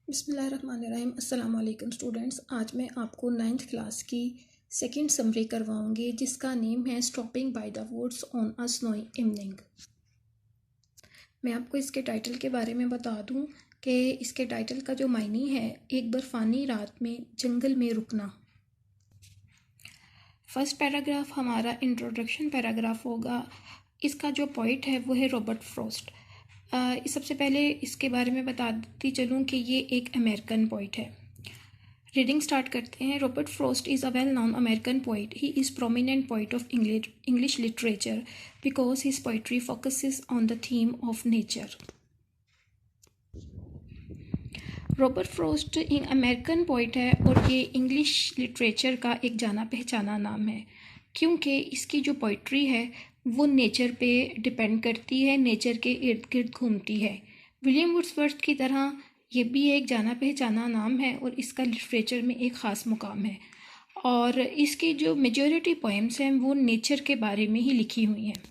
बिस्मिल्लाहिर्रहमानिर्रहीम। अस्सलाम वालेकुम स्टूडेंट्स। आज मैं आपको 9th क्लास की सेकंड समरी करवाऊंगी जिसका नेम है stopping by the woods on a snowy evening. मैं आपको इसके टाइटल के बारे में बता दूं कि इसके टाइटल का जो मायनी है एक बर्फानी रात में जंगल में रुकना। फर्स्ट पैराग्राफ हमारा इंट्रोडक्शन पैराग्राफ होगा। इसका जो पोइट है वो है रॉबर्ट फ्रॉस्ट। सबसे पहले इसके बारे में बताती चलूँ कि ये एक अमेरिकन पोइट है। रीडिंग स्टार्ट करते हैं। Robert Frost is a well known American poet. He is prominent poet of English literature because his poetry focuses on the theme of nature. Robert Frost एक अमेरिकन पोइट है और ये English literature का एक जाना पहचाना नाम है क्योंकि इसकी जो पोइट्री है वो नेचर पे डिपेंड करती है, नेचर के इर्द गिर्द घूमती है। विलियम वर्ड्सवर्थ की तरह ये भी एक जाना पहचाना नाम है और इसका लिटरेचर में एक ख़ास मुकाम है और इसकी जो मेजॉरिटी पोएम्स हैं वो नेचर के बारे में ही लिखी हुई हैं।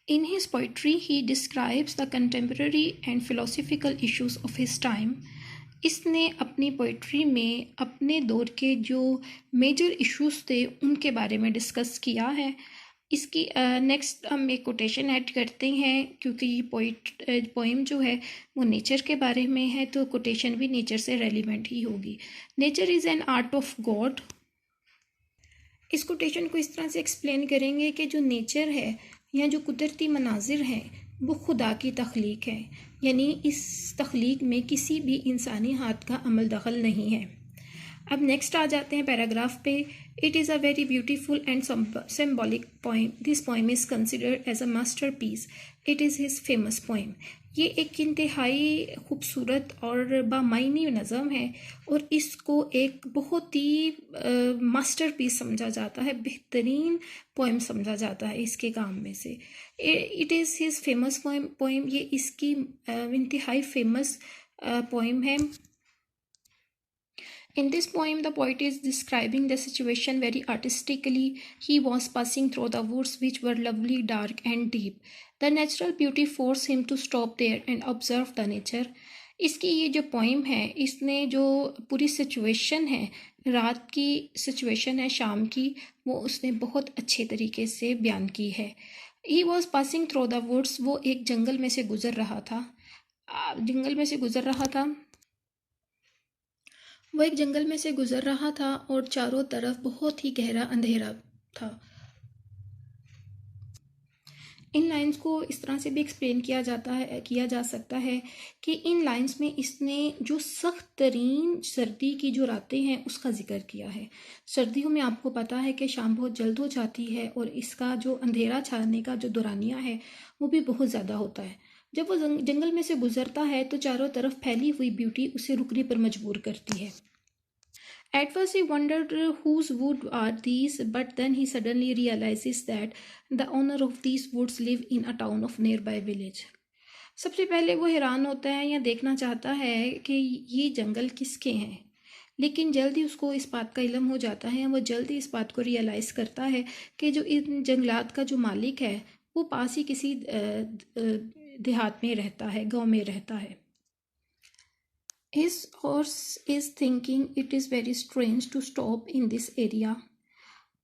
In his poetry, he describes the contemporary and philosophical issues of his time. इसने अपनी पोइट्री में अपने दौर के जो मेजर इश्यूज थे उनके बारे में डिस्कस किया है। इसकी नेक्स्ट हम एक कोटेशन ऐड करते हैं क्योंकि ये पोइम जो है वो नेचर के बारे में है तो कोटेशन भी नेचर से रेलिवेंट ही होगी। Nature is an art of God. इस कोटेशन को इस तरह से एक्सप्लेन करेंगे कि जो नेचर है या जो कुदरती मनाजिर हैं वो खुदा की तख्लीक है, यानी इस तख्लीक में किसी भी इंसानी हाथ का अमल दखल नहीं है। अब नेक्स्ट आ जाते हैं पैराग्राफ पे। It is a very beautiful and symbolic poem. This poem is considered as a masterpiece. It is his famous poem. ये एक इंतहाई खूबसूरत और बामायनी नज़म है और इसको एक बहुत ही मास्टर पीस समझा जाता है, बेहतरीन पोइम समझा जाता है इसके काम में से। It is his famous poem. ये इसकी इंतहाई फेमस पोइम है। In this poem, the poet is describing the situation very artistically. He was passing through the woods which were lovely, dark and deep. The natural beauty forced him to stop there and observe the nature. इसकी ये जो poem है इसने जो पूरी situation है, रात की सिचुएशन है, शाम की, वो उसने बहुत अच्छे तरीके से बयान की है। He was passing through the woods. वो एक जंगल में से गुजर रहा था। वो एक जंगल में से गुजर रहा था और चारों तरफ बहुत ही गहरा अंधेरा था। इन लाइंस को इस तरह से भी एक्सप्लेन किया जा सकता है कि इन लाइंस में इसने जो सख्त तरीन सर्दी की जो रातें हैं उसका जिक्र किया है। सर्दियों में आपको पता है कि शाम बहुत जल्द हो जाती है और इसका जो अंधेरा छाने का जो दौरानिया है वो भी बहुत ज़्यादा होता है। जब वो जंगल में से गुजरता है तो चारों तरफ फैली हुई ब्यूटी उसे रुकने पर मजबूर करती है। At first he wondered whose woods are these, but then he suddenly realizes that the owner of these woods live in a town of nearby village. सबसे पहले वो हैरान होता है या देखना चाहता है कि ये जंगल किसके हैं, लेकिन जल्दी उसको इस बात का इल्म हो जाता है, वो जल्दी इस बात को रियलाइज़ करता है कि जो इन जंगलात का जो मालिक है वो पास ही किसी देहात में रहता है, गांव में रहता है। His horse is thinking it is very strange to stop in this area.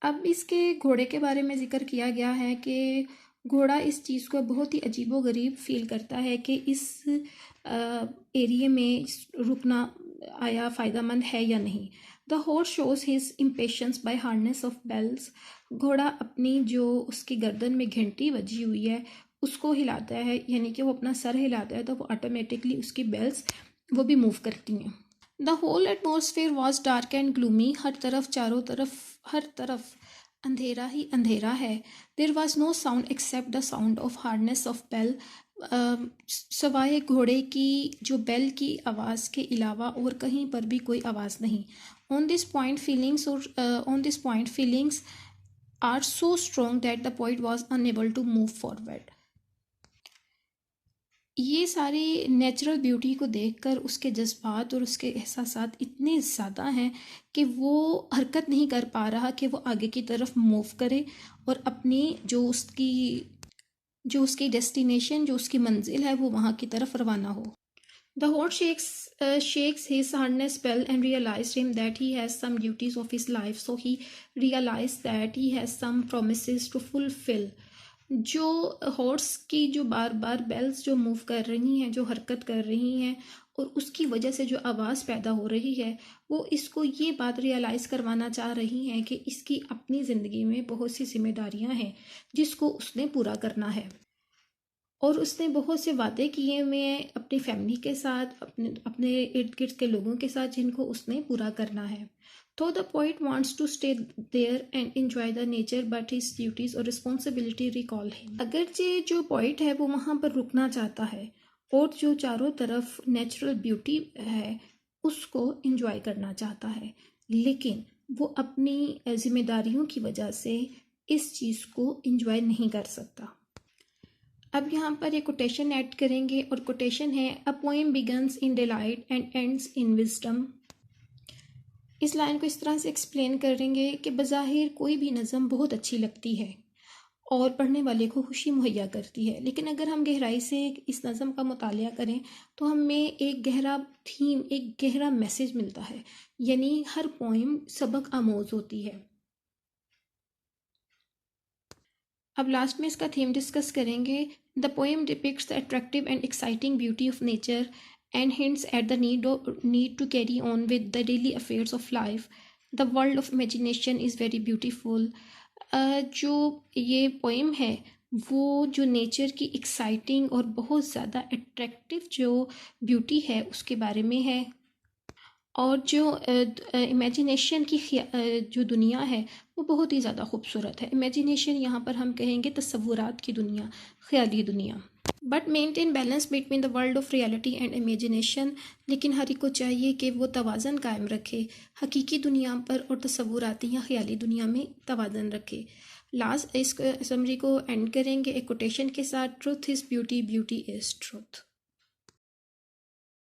अब इसके घोड़े के बारे में जिक्र किया गया है कि घोड़ा इस चीज़ को बहुत ही अजीबोगरीब फील करता है कि इस एरिया में रुकना आया फ़ायदेमंद है या नहीं। The horse shows his impatience by harness of bells. घोड़ा अपनी जो उसकी गर्दन में घंटी बजी हुई है उसको हिलाता है, यानी कि वो अपना सर हिलाता है तो वो ऑटोमेटिकली उसकी बेल्स वो भी मूव करती हैं। The whole atmosphere was dark and gloomy. चारों तरफ हर तरफ अंधेरा ही अंधेरा है। There was no sound except the sound of harness of bell. सवाए घोड़े की जो बेल की आवाज़ के अलावा और कहीं पर भी कोई आवाज़ नहीं। On this point feelings are so strong that the poet was unable to move forward. ये सारी नेचुरल ब्यूटी को देखकर उसके जज्बात और उसके एहसासात इतने ज़्यादा हैं कि वो हरकत नहीं कर पा रहा कि वो आगे की तरफ मूव करे और अपनी जो उसकी डेस्टिनेशन, जो उसकी मंजिल है, वो वहाँ की तरफ रवाना हो। The horse shakes his harness bell and realized him that he has some duties of his life. So he realized that he has some promises to fulfill. जो हॉर्स की जो बार बार बेल्स जो मूव कर रही हैं, जो हरकत कर रही हैं, और उसकी वजह से जो आवाज़ पैदा हो रही है, वो इसको ये बात रियलाइज़ करवाना चाह रही हैं कि इसकी अपनी ज़िंदगी में बहुत सी जिम्मेदारियां हैं जिसको उसने पूरा करना है। और उसने बहुत से वादे किए हुए हैं अपनी फैमिली के साथ, अपने अपने इर्द गिर्द के लोगों के साथ, जिनको उसने पूरा करना है। तो the poet wants to stay there and enjoy the nature, but his duties और रिस्पॉन्सिबिलिटी रिकॉल हिम। अगरचे जो पोइट है वो वहाँ पर रुकना चाहता है और जो चारों तरफ नेचुरल ब्यूटी है उसको एंजॉय करना चाहता है, लेकिन वो अपनी जिम्मेदारियों की वजह से इस चीज़ को एंजॉय नहीं कर सकता। अब यहाँ पर एक कोटेशन ऐड करेंगे और कोटेशन है, a poem begins in delight and ends in wisdom. इस लाइन को इस तरह से एक्सप्लेन करेंगे कि बज़ाहिर कोई भी नज़म बहुत अच्छी लगती है और पढ़ने वाले को खुशी मुहैया करती है, लेकिन अगर हम गहराई से इस नज़म का मुतालिया करें तो हमें एक गहरा थीम, एक गहरा मैसेज मिलता है, यानी हर पोएम सबक आमोज होती है। अब लास्ट में इसका थीम डिस्कस करेंगे। The poem depicts the attractive and exciting beauty of nature and hints at the need to carry on with the daily affairs of life. The world of imagination is very beautiful. जो ये poem है वो जो nature की exciting और बहुत ज़्यादा attractive जो ब्यूटी है उसके बारे में है, और जो इमेजिनेशन की जो दुनिया है वो बहुत ही ज़्यादा खूबसूरत है। इमेजिनेशन यहाँ पर हम कहेंगे तसव्वुरात की दुनिया, ख्याली दुनिया। But maintain balance between the world of reality and imagination. लेकिन हर एक को चाहिए कि वो तवाज़न कायम रखे, हकीकी दुनिया पर और तसव्वुराती या ख्याली दुनिया में तवाज़न रखे। लास्ट इस समरी को एंड करेंगे एक कोटेशन के साथ, truth is beauty, beauty is truth.